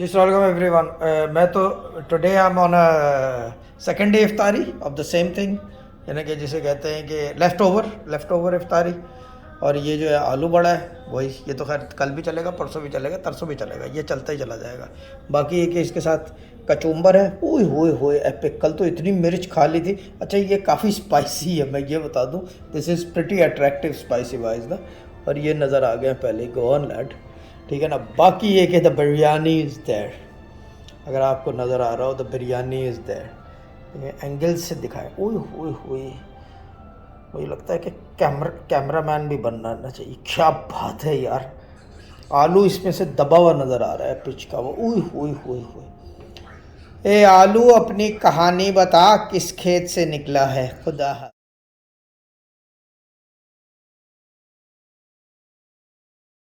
जी welcome everyone. मैं तो today I am on second day इफ्तारी ऑफ द सेम थिंग, यानी कि जिसे कहते हैं कि लेफ़्ट ओवर इफ्तारी। और ये जो है आलू बड़ा है वही, ये तो खैर कल भी चलेगा, परसों भी चलेगा, तरसों भी चलेगा, ये चलता ही चला जाएगा। बाकी ये कि इसके साथ कचूम्बर है। ओए होए होए एपिक, कल तो इतनी मिर्च खा ली थी। अच्छा ये काफ़ी स्पाइसी है, मैं ये बता दूं, this is pretty attractive spicy wise ना। और ये नज़र आ गया पहले, गो ऑन लैड, ठीक है ना। बाकी ये कि द बिरयानी इज़ देयर, अगर आपको नज़र आ रहा हो the biryani is there. Angle से दिखाए, ओए होए होए, मुझे लगता है कि कैमरामैन भी बनना चाहिए। क्या बात है यार, आलू इसमें से दबा हुआ नज़र आ रहा है, पिच का वो। ओए होए होए होए, ए आलू अपनी कहानी बता, किस खेत से निकला है खुदा।